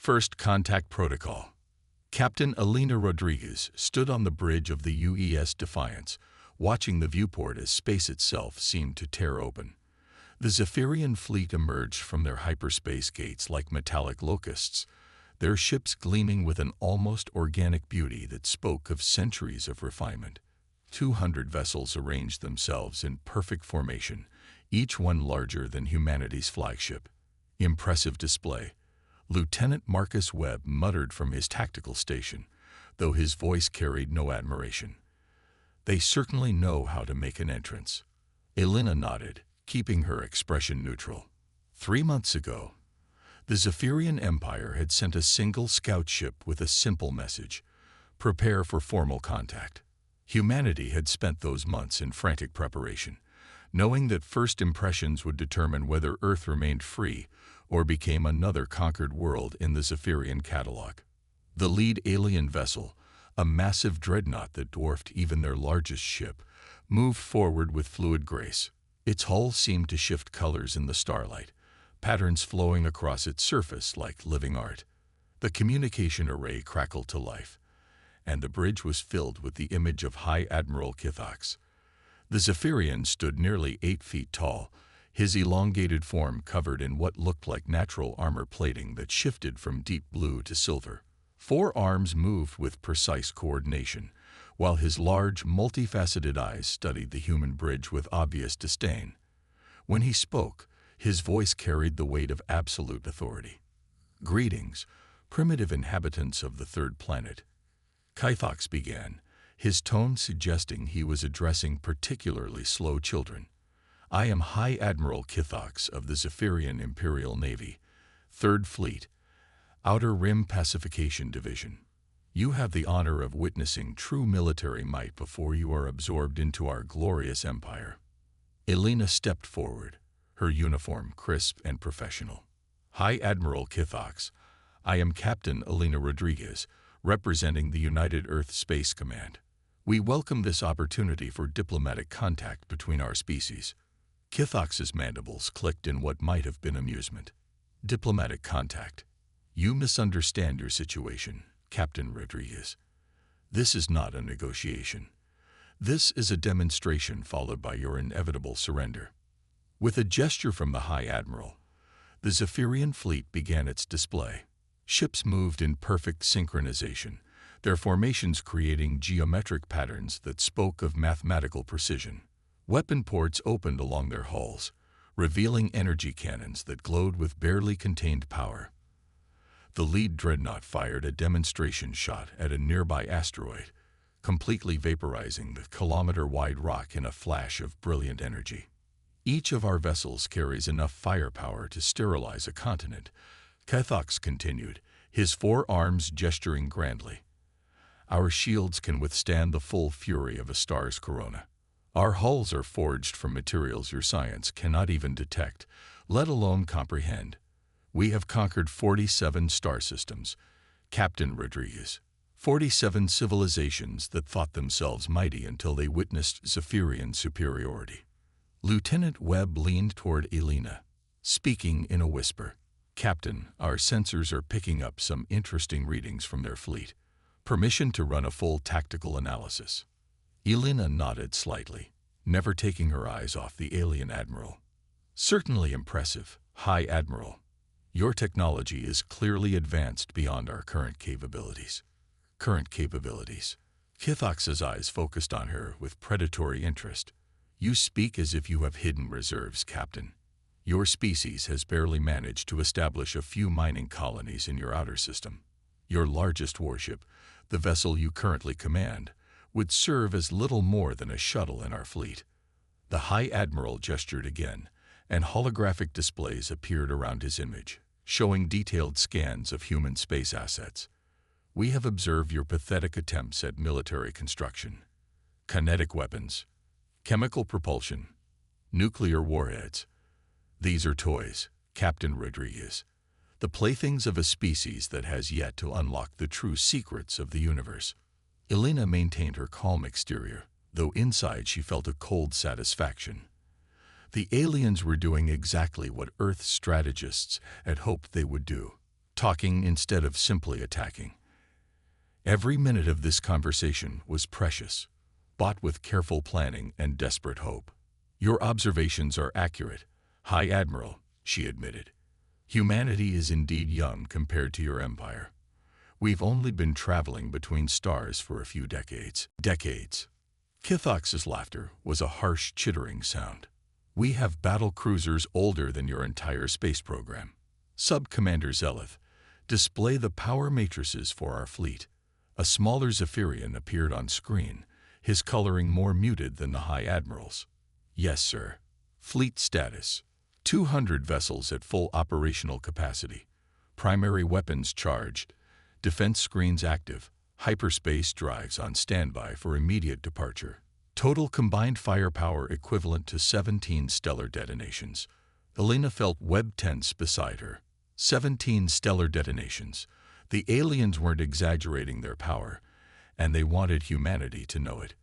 First Contact Protocol. Captain Elena Rodriguez stood on the bridge of the UES Defiance, watching the viewport as space itself seemed to tear open. The Zephyrian fleet emerged from their hyperspace gates like metallic locusts, their ships gleaming with an almost organic beauty that spoke of centuries of refinement. 200 vessels arranged themselves in perfect formation, each one larger than humanity's flagship. Impressive display. Lieutenant Marcus Webb muttered from his tactical station, though his voice carried no admiration. They certainly know how to make an entrance. Elena nodded, keeping her expression neutral. 3 months ago, the Zephyrian Empire had sent a single scout ship with a simple message: prepare for formal contact. Humanity had spent those months in frantic preparation, knowing that first impressions would determine whether Earth remained free or became another conquered world in the Zephyrian catalog. The lead alien vessel, a massive dreadnought that dwarfed even their largest ship, moved forward with fluid grace. Its hull seemed to shift colors in the starlight, patterns flowing across its surface like living art. The communication array crackled to life, and the bridge was filled with the image of High Admiral Kithox. The Zephyrian stood nearly 8 feet tall, his elongated form covered in what looked like natural armor plating that shifted from deep blue to silver. 4 arms moved with precise coordination, while his large, multifaceted eyes studied the human bridge with obvious disdain. When he spoke, his voice carried the weight of absolute authority. "Greetings, primitive inhabitants of the third planet," Kithox began, his tone suggesting he was addressing particularly slow children. "I am High Admiral Kithox of the Zephyrian Imperial Navy, 3rd Fleet, Outer Rim Pacification Division. You have the honor of witnessing true military might before you are absorbed into our glorious empire." Elena stepped forward, her uniform crisp and professional. "High Admiral Kithox, I am Captain Elena Rodriguez, representing the United Earth Space Command. We welcome this opportunity for diplomatic contact between our species." Kithox's mandibles clicked in what might have been amusement. "Diplomatic contact? You misunderstand your situation, Captain Rodriguez. This is not a negotiation. This is a demonstration followed by your inevitable surrender." With a gesture from the High Admiral, the Zephyrian fleet began its display. Ships moved in perfect synchronization, their formations creating geometric patterns that spoke of mathematical precision. Weapon ports opened along their hulls, revealing energy cannons that glowed with barely contained power. The lead dreadnought fired a demonstration shot at a nearby asteroid, completely vaporizing the kilometer-wide rock in a flash of brilliant energy. "Each of our vessels carries enough firepower to sterilize a continent," Kithox continued, his 4 arms gesturing grandly. "Our shields can withstand the full fury of a star's corona. Our hulls are forged from materials your science cannot even detect, let alone comprehend. We have conquered 47 star systems, Captain Rodriguez. 47 civilizations that thought themselves mighty until they witnessed Zephyrian superiority." Lieutenant Webb leaned toward Elena, speaking in a whisper. "Captain, our sensors are picking up some interesting readings from their fleet. Permission to run a full tactical analysis." Elena nodded slightly, never taking her eyes off the alien admiral. "Certainly impressive, High Admiral. Your technology is clearly advanced beyond our current capabilities." "Current capabilities?" Kithox's eyes focused on her with predatory interest. "You speak as if you have hidden reserves, Captain. Your species has barely managed to establish a few mining colonies in your outer system. Your largest warship, the vessel you currently command, would serve as little more than a shuttle in our fleet." The High Admiral gestured again, and holographic displays appeared around his image, showing detailed scans of human space assets. "We have observed your pathetic attempts at military construction. Kinetic weapons, chemical propulsion, nuclear warheads. These are toys, Captain Rodriguez, the playthings of a species that has yet to unlock the true secrets of the universe." Elena maintained her calm exterior, though inside she felt a cold satisfaction. The aliens were doing exactly what Earth's strategists had hoped they would do: talking instead of simply attacking. Every minute of this conversation was precious, bought with careful planning and desperate hope. "Your observations are accurate, High Admiral," she admitted. "Humanity is indeed young compared to your empire. We've only been traveling between stars for a few decades." Decades. Kithox's laughter was a harsh, chittering sound. "We have battle cruisers older than your entire space program. Sub-Commander Zeleth, display the power matrices for our fleet." A smaller Zephyrian appeared on screen, his coloring more muted than the High Admiral's. "Yes, sir. Fleet status: 200 vessels at full operational capacity. Primary weapons charged. Defense screens active. Hyperspace drives on standby for immediate departure. Total combined firepower equivalent to 17 stellar detonations." Elena felt Webb tense beside her. 17 stellar detonations. The aliens weren't exaggerating their power, and they wanted humanity to know it.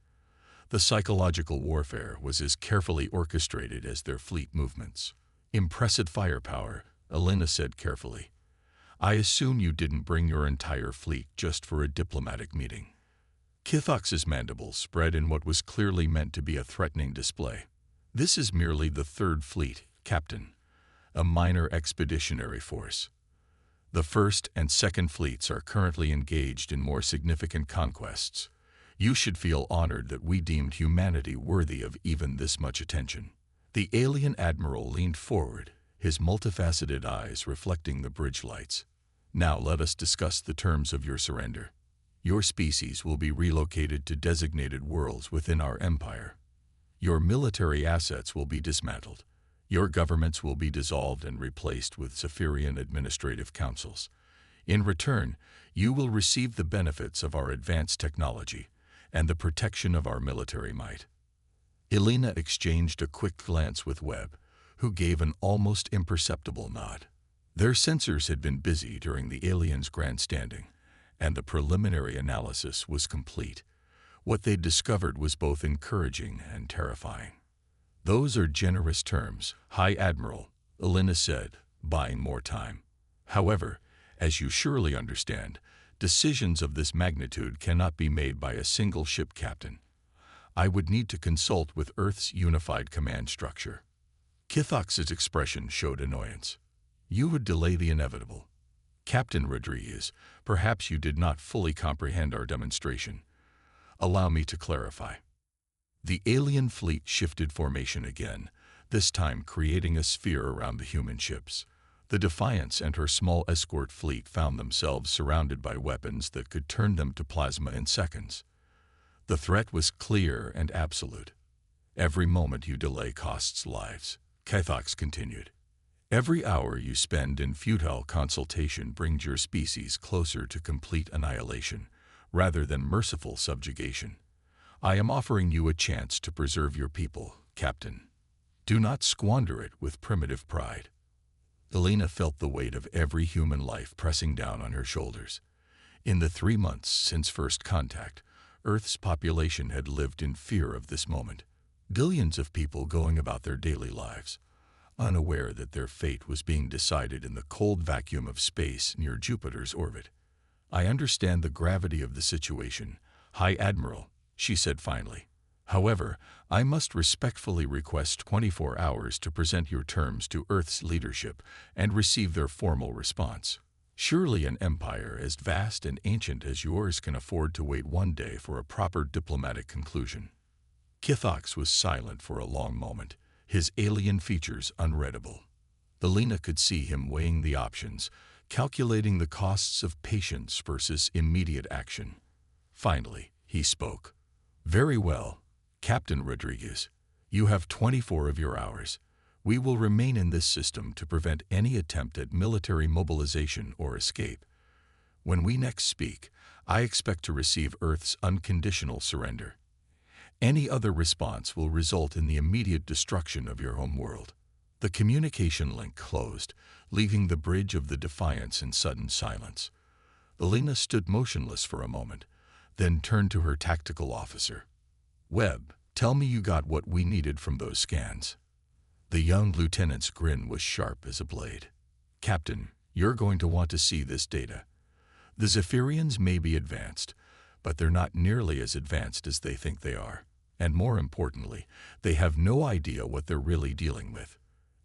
The psychological warfare was as carefully orchestrated as their fleet movements. "Impressive firepower," Elena said carefully. "I assume you didn't bring your entire fleet just for a diplomatic meeting." Kithox's mandibles spread in what was clearly meant to be a threatening display. "This is merely the Third Fleet, Captain. A minor expeditionary force. The First and Second Fleets are currently engaged in more significant conquests. You should feel honored that we deemed humanity worthy of even this much attention." The alien admiral leaned forward, his multifaceted eyes reflecting the bridge lights. "Now let us discuss the terms of your surrender. Your species will be relocated to designated worlds within our empire. Your military assets will be dismantled. Your governments will be dissolved and replaced with Zephyrian administrative councils. In return, you will receive the benefits of our advanced technology and the protection of our military might." Elena exchanged a quick glance with Webb, who gave an almost imperceptible nod. Their sensors had been busy during the aliens' grandstanding, and the preliminary analysis was complete. What they'd discovered was both encouraging and terrifying. "Those are generous terms, High Admiral," Elena said, buying more time. "However, as you surely understand, decisions of this magnitude cannot be made by a single ship captain. I would need to consult with Earth's unified command structure." Kithox's expression showed annoyance. "You would delay the inevitable. Captain Rodriguez, perhaps you did not fully comprehend our demonstration. Allow me to clarify." The alien fleet shifted formation again, this time creating a sphere around the human ships. The Defiance and her small escort fleet found themselves surrounded by weapons that could turn them to plasma in seconds. The threat was clear and absolute. "Every moment you delay costs lives," Kithox continued. "Every hour you spend in futile consultation brings your species closer to complete annihilation, rather than merciful subjugation. I am offering you a chance to preserve your people, Captain. Do not squander it with primitive pride." Elena felt the weight of every human life pressing down on her shoulders. In the 3 months since first contact, Earth's population had lived in fear of this moment. Billions of people going about their daily lives, unaware that their fate was being decided in the cold vacuum of space near Jupiter's orbit. "I understand the gravity of the situation, High Admiral," she said finally. "However, I must respectfully request 24 hours to present your terms to Earth's leadership and receive their formal response. Surely an empire as vast and ancient as yours can afford to wait one day for a proper diplomatic conclusion." Kithox was silent for a long moment, his alien features unreadable. Elena could see him weighing the options, calculating the costs of patience versus immediate action. Finally, he spoke. "Very well, Captain Rodriguez. You have 24 of your hours. We will remain in this system to prevent any attempt at military mobilization or escape. When we next speak, I expect to receive Earth's unconditional surrender. Any other response will result in the immediate destruction of your home world." The communication link closed, leaving the bridge of the Defiance in sudden silence. Elena stood motionless for a moment, then turned to her tactical officer. "Webb, tell me you got what we needed from those scans." The young lieutenant's grin was sharp as a blade. "Captain, You're going to want to see this data. The Zephyrians may be advanced, but they're not nearly as advanced as they think they are. And more importantly, they have no idea what they're really dealing with.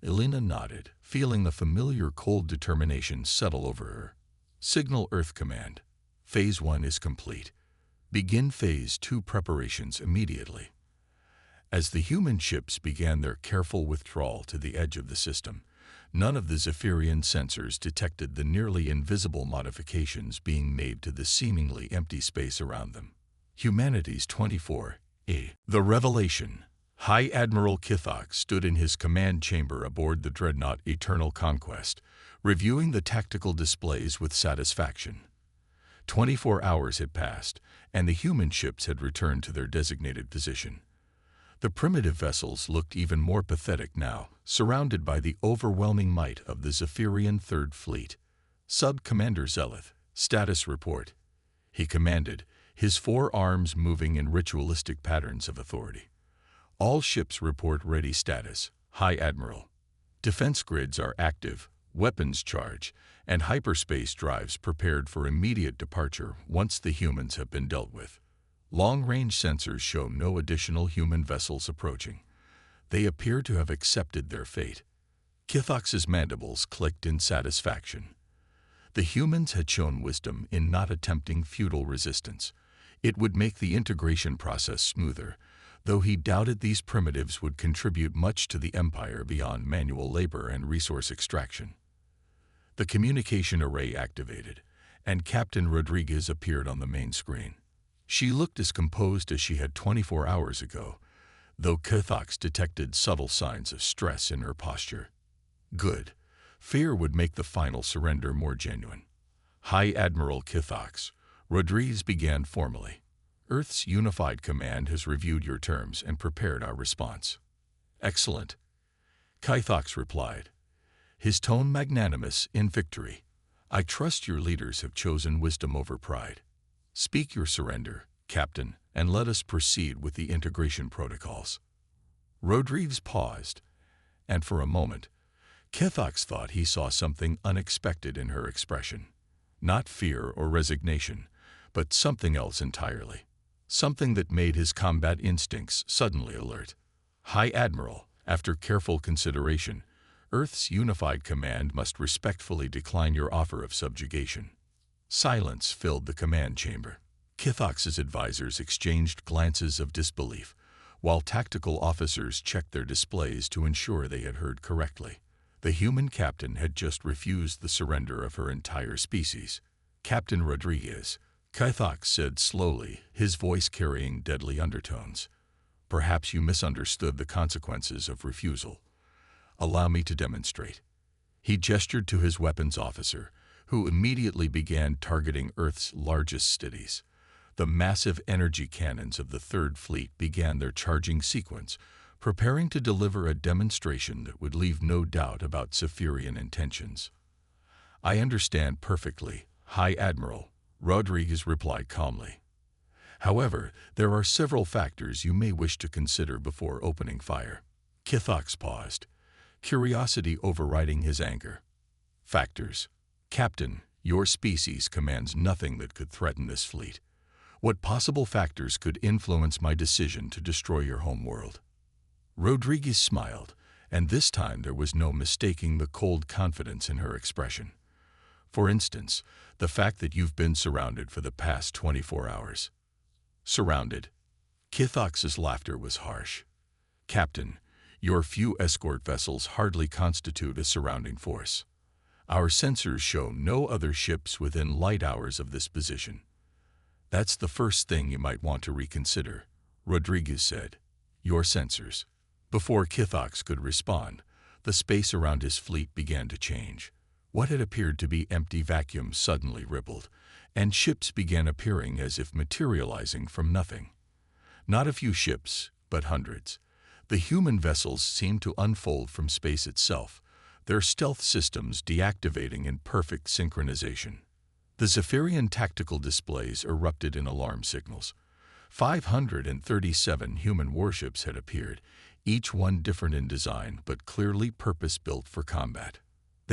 Elena nodded, feeling the familiar cold determination settle over her. Signal Earth Command. Phase 1 is complete. Begin Phase 2 preparations immediately. As the human ships began their careful withdrawal to the edge of the system, none of the Zephyrian sensors detected the nearly invisible modifications being made to the seemingly empty space around them. Humanities 24A. The Revelation. High Admiral Kithox stood in his command chamber aboard the dreadnought Eternal Conquest, reviewing the tactical displays with satisfaction. 24 hours had passed, and the human ships had returned to their designated position. The primitive vessels looked even more pathetic now, surrounded by the overwhelming might of the Zephyrian Third Fleet. Sub-Commander Zeleth, status report. He commanded, his 4 arms moving in ritualistic patterns of authority. All ships report ready status, High Admiral. Defense grids are active, weapons charge, and hyperspace drives prepared for immediate departure once the humans have been dealt with. Long-range sensors show no additional human vessels approaching. They appear to have accepted their fate. Kithox's mandibles clicked in satisfaction. The humans had shown wisdom in not attempting futile resistance. It would make the integration process smoother, though he doubted these primitives would contribute much to the Empire beyond manual labor and resource extraction. The communication array activated, and Captain Rodriguez appeared on the main screen. She looked as composed as she had 24 hours ago, though Kithox detected subtle signs of stress in her posture. Good. Fear would make the final surrender more genuine. High Admiral Kithox, Rodriguez began formally. Earth's Unified Command has reviewed your terms and prepared our response. Excellent. Kithox replied, his tone magnanimous in victory. I trust your leaders have chosen wisdom over pride. Speak your surrender, Captain, and let us proceed with the integration protocols. Rodriguez paused, and for a moment, Kithox thought he saw something unexpected in her expression. Not fear or resignation, but something else entirely. Something that made his combat instincts suddenly alert. High Admiral, after careful consideration, Earth's Unified Command must respectfully decline your offer of subjugation. Silence filled the command chamber. Kithox's advisors exchanged glances of disbelief, while tactical officers checked their displays to ensure they had heard correctly. The human captain had just refused the surrender of her entire species. Captain Rodriguez, Kithox said slowly, his voice carrying deadly undertones. Perhaps you misunderstood the consequences of refusal. Allow me to demonstrate. He gestured to his weapons officer, who immediately began targeting Earth's largest cities. The massive energy cannons of the Third Fleet began their charging sequence, preparing to deliver a demonstration that would leave no doubt about Zephyrian intentions. I understand perfectly, High Admiral, Rodriguez replied calmly. However, there are several factors you may wish to consider before opening fire. Kithox paused, curiosity overriding his anger. Factors. Captain, your species commands nothing that could threaten this fleet. What possible factors could influence my decision to destroy your home world? Rodriguez smiled, and this time there was no mistaking the cold confidence in her expression. For instance, the fact that you've been surrounded for the past 24 hours. Surrounded. Kithox's laughter was harsh. Captain, your few escort vessels hardly constitute a surrounding force. Our sensors show no other ships within light hours of this position. That's the first thing you might want to reconsider, Rodriguez said. Your sensors. Before Kithox could respond, the space around his fleet began to change. What had appeared to be empty vacuums suddenly rippled, and ships began appearing as if materializing from nothing. Not a few ships, but hundreds. The human vessels seemed to unfold from space itself, their stealth systems deactivating in perfect synchronization. The Zephyrian tactical displays erupted in alarm signals. 537 human warships had appeared, each one different in design but clearly purpose-built for combat.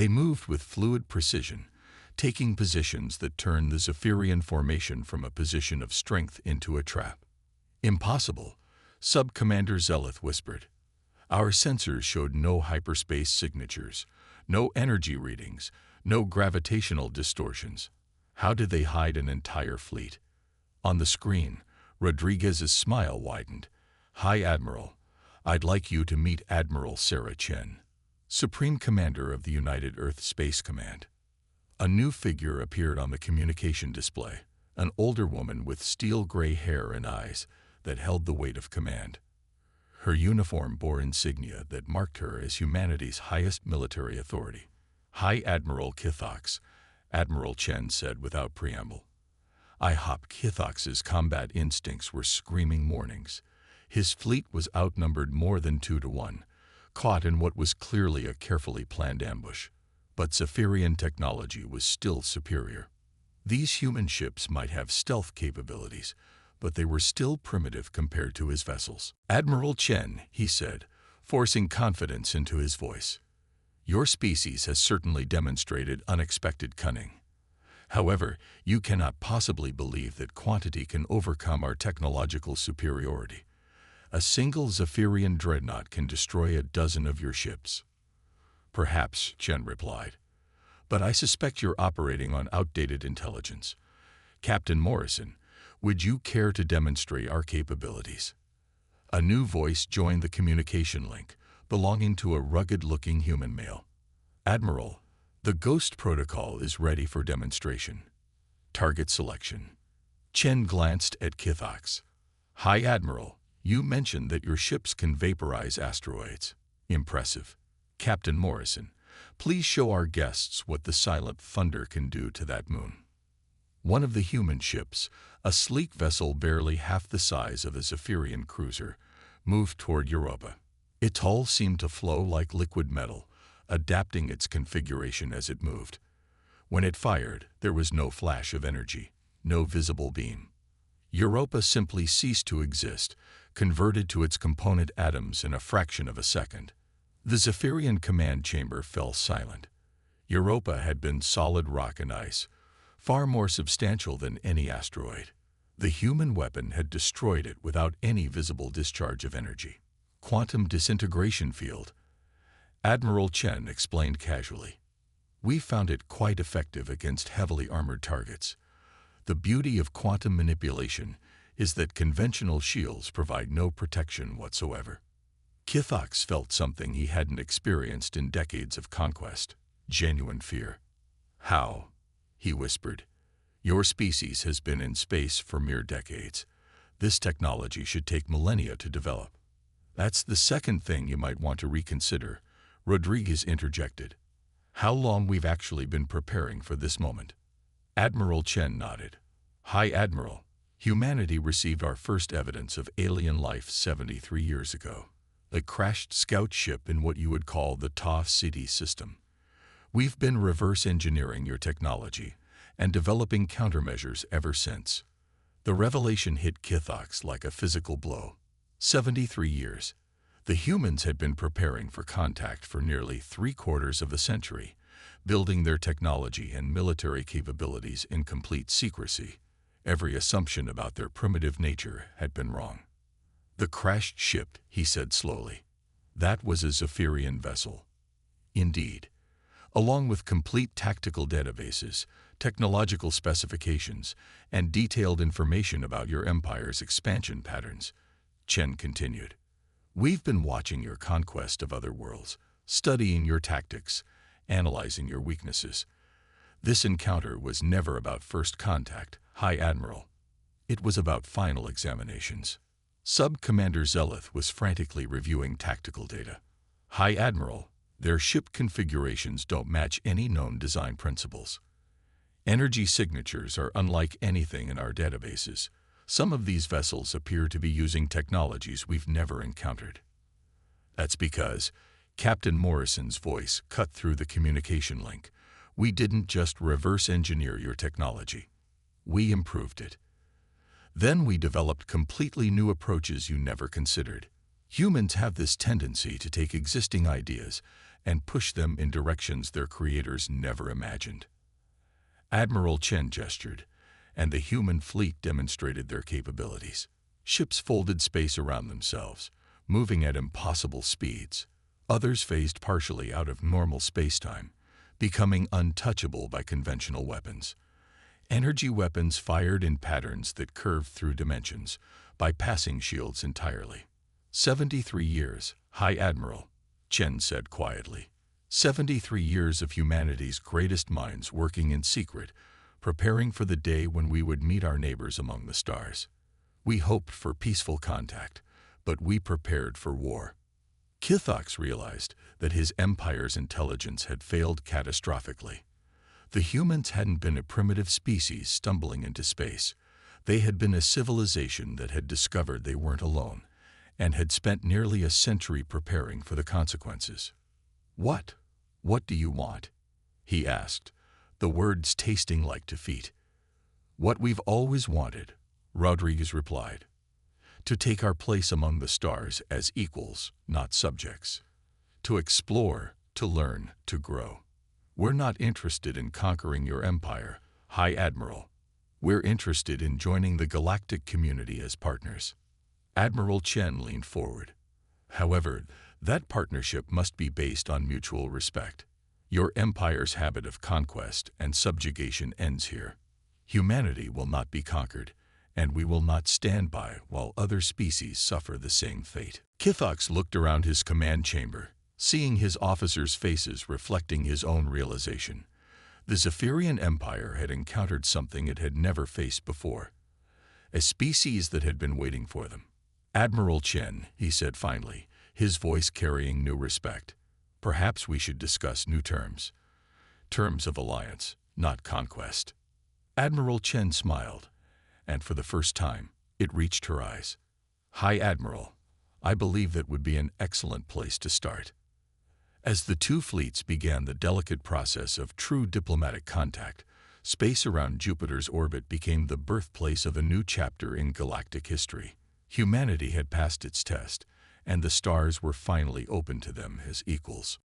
They moved with fluid precision, taking positions that turned the Zephyrian formation from a position of strength into a trap. "Impossible," Sub-Commander Zeleth whispered. "Our sensors showed no hyperspace signatures, no energy readings, no gravitational distortions. How did they hide an entire fleet?" On the screen, Rodriguez's smile widened. "High Admiral, I'd like you to meet Admiral Sarah Chen, Supreme Commander of the United Earth Space Command." A new figure appeared on the communication display, an older woman with steel-gray hair and eyes that held the weight of command. Her uniform bore insignia that marked her as humanity's highest military authority. "High Admiral Kithox," Admiral Chen said without preamble. IHOP Kithox's combat instincts were screaming warnings. His fleet was outnumbered more than 2-1, caught in what was clearly a carefully planned ambush. But Zephyrian technology was still superior. These human ships might have stealth capabilities, but they were still primitive compared to his vessels. "Admiral Chen," he said, forcing confidence into his voice, "your species has certainly demonstrated unexpected cunning. However, you cannot possibly believe that quantity can overcome our technological superiority. A single Zephyrian dreadnought can destroy a dozen of your ships." "Perhaps," Chen replied, "but I suspect you're operating on outdated intelligence. Captain Morrison, would you care to demonstrate our capabilities?" A new voice joined the communication link, belonging to a rugged-looking human male. "Admiral, the Ghost Protocol is ready for demonstration. Target selection." Chen glanced at Kithox. "High Admiral, you mentioned that your ships can vaporize asteroids. Impressive. Captain Morrison, please show our guests what the Silent Thunder can do to that moon." One of the human ships, a sleek vessel barely half the size of a Zephyrian cruiser, moved toward Europa. Its hull seemed to flow like liquid metal, adapting its configuration as it moved. When it fired, there was no flash of energy, no visible beam. Europa simply ceased to exist, converted to its component atoms in a fraction of a second. The Zephyrian command chamber fell silent. Europa had been solid rock and ice, far more substantial than any asteroid. The human weapon had destroyed it without any visible discharge of energy. "Quantum disintegration field," Admiral Chen explained casually. "We found it quite effective against heavily armored targets. The beauty of quantum manipulation is that conventional shields provide no protection whatsoever." Kithox felt something he hadn't experienced in decades of conquest: genuine fear. "How?" he whispered. "Your species has been in space for mere decades. This technology should take millennia to develop." "That's the second thing you might want to reconsider," Rodriguez interjected. "How long we've actually been preparing for this moment." Admiral Chen nodded. "High Admiral, humanity received our first evidence of alien life 73 years ago. A crashed scout ship in what you would call the Ta City system. We've been reverse engineering your technology and developing countermeasures ever since." The revelation hit Kithox like a physical blow. 73 years. The humans had been preparing for contact for nearly 3/4 of a century, building their technology and military capabilities in complete secrecy. Every assumption about their primitive nature had been wrong. "The crashed ship," he said slowly. "That was a Zephyrian vessel." "Indeed. Along with complete tactical databases, technological specifications, and detailed information about your empire's expansion patterns," Chen continued. "We've been watching your conquest of other worlds, studying your tactics, analyzing your weaknesses. This encounter was never about first contact, High Admiral. It was about final examinations." Sub-Commander Zeleth was frantically reviewing tactical data. "High Admiral, their ship configurations don't match any known design principles. Energy signatures are unlike anything in our databases. Some of these vessels appear to be using technologies we've never encountered." "That's because," Captain Morrison's voice cut through the communication link, "we didn't just reverse engineer your technology. We improved it. Then we developed completely new approaches you never considered. Humans have this tendency to take existing ideas and push them in directions their creators never imagined. Admiral Chen gestured, and the human fleet demonstrated their capabilities. Ships folded space around themselves, moving at impossible speeds. Others phased partially out of normal spacetime, becoming untouchable by conventional weapons. Energy weapons fired in patterns that curved through dimensions, bypassing shields entirely. 73 years, High Admiral, Chen said quietly. 73 years of humanity's greatest minds working in secret, preparing for the day when we would meet our neighbors among the stars. We hoped for peaceful contact, but we prepared for war. Kithox realized that his empire's intelligence had failed catastrophically. The humans hadn't been a primitive species stumbling into space. They had been a civilization that had discovered they weren't alone, and had spent nearly a century preparing for the consequences. What do you want?" he asked, the words tasting like defeat. "What we've always wanted," Rodriguez replied. "To take our place among the stars as equals, not subjects. To explore, to learn, to grow. We're not interested in conquering your empire, High Admiral. We're interested in joining the galactic community as partners." Admiral Chen leaned forward. "However, that partnership must be based on mutual respect. Your empire's habit of conquest and subjugation ends here. Humanity will not be conquered, and we will not stand by while other species suffer the same fate." Kithox looked around his command chamber, seeing his officers' faces reflecting his own realization. The Zephyrian Empire had encountered something it had never faced before, a species that had been waiting for them. "Admiral Chen," he said finally, his voice carrying new respect, "perhaps we should discuss new terms. Terms of alliance, not conquest." Admiral Chen smiled, and for the first time, it reached her eyes. "High Admiral, I believe that would be an excellent place to start." As the two fleets began the delicate process of true diplomatic contact, space around Jupiter's orbit became the birthplace of a new chapter in galactic history. Humanity had passed its test, and the stars were finally open to them as equals.